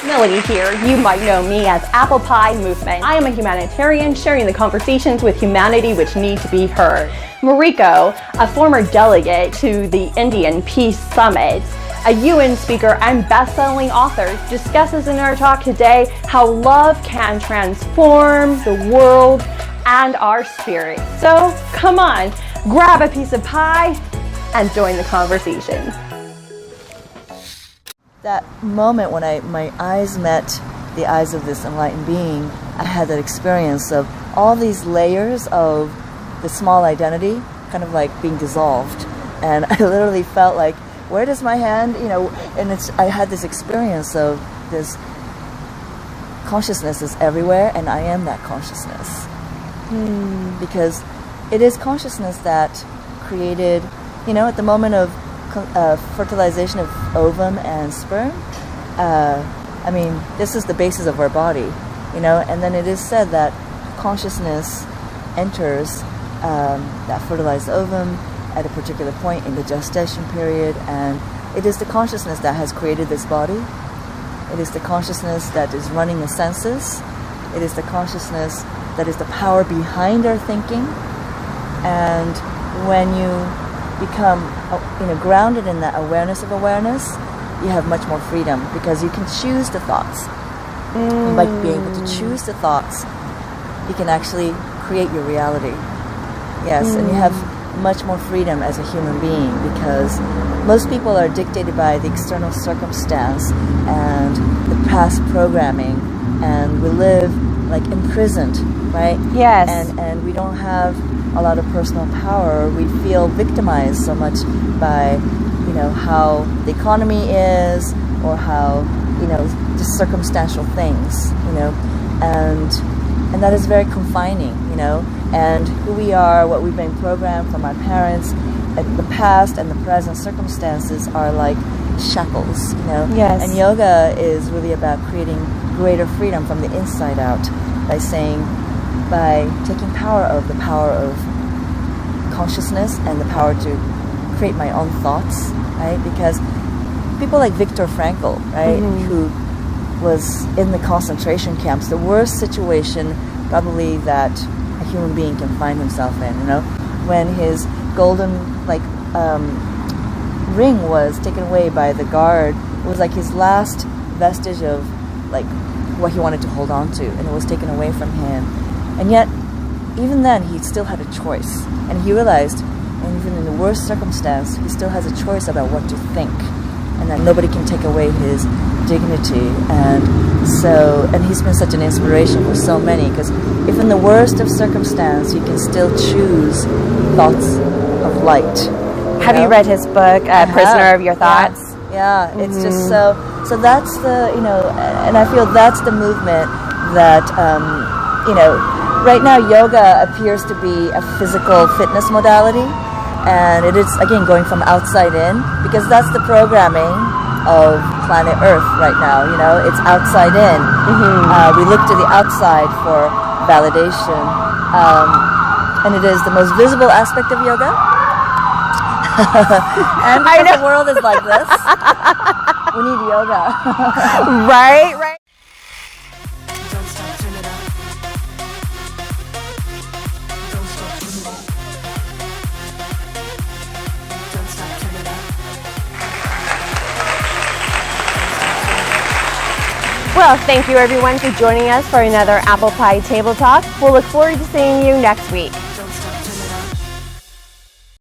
Melody here. You might know me as Apple Pie Movement. I am a humanitarian sharing the conversations with humanity which need to be heard. Mariko, a former delegate to the Indian Peace Summit, a UN speaker and best-selling author, discusses in our talk today how love can transform the world and our spirit. So come on, grab a piece of pie and join the conversation. That moment when my eyes met the eyes of this enlightened being, I had that experience of all these layers of the small identity kind of like being dissolved. And I literally felt like, where does my hand, and I had this experience of this consciousness is everywhere, and I am that consciousness. Because it is consciousness that created, at the moment of fertilization of ovum and sperm, this is the basis of our body, and then it is said that consciousness enters that fertilized ovum at a particular point in the gestation period, and it is the consciousness that has created this body. It is the consciousness that is running the senses. It is the consciousness that is the power behind our thinking. And when you become grounded in that awareness of awareness, you have much more freedom because you can choose the thoughts. And by being able to choose the thoughts, you can actually create your reality. Yes, and you have much more freedom as a human being because most people are dictated by the external circumstance and the past programming, and we live like imprisoned, right? Yes. And we don't have a lot of personal power. We feel victimized so much by, how the economy is, or how, just circumstantial things, and that is very confining, and who we are, what we've been programmed from our parents, the past and the present circumstances are like shackles, Yes. And yoga is really about creating greater freedom from the inside out by taking power of consciousness and the power to create my own thoughts, right? Because people like Viktor Frankl, right, who was in the concentration camps, the worst situation probably that a human being can find himself in, when his golden ring was taken away by the guard. It was like his last vestige of what he wanted to hold on to, and it was taken away from him. And yet, even then, he still had a choice, and he realized, and even in the worst circumstance, he still has a choice about what to think, and that nobody can take away his dignity. And he's been such an inspiration for so many, because if in the worst of circumstance, you can still choose thoughts of light. Have you read his book, Prisoner of Your Thoughts? Yeah, it's just so that's the, and I feel that's the movement that, right now yoga appears to be a physical fitness modality, and it is, again, going from outside in, because that's the programming of planet Earth right now, it's outside in. We look to the outside for validation, and it is the most visible aspect of yoga. And because the world is like this, we need yoga. Right. Don't stop, turn it up. Don't stop, turn it up. Don't stop, turn it up. Well, thank you everyone for joining us for another Apple Pie Table Talk. We'll look forward to seeing you next week.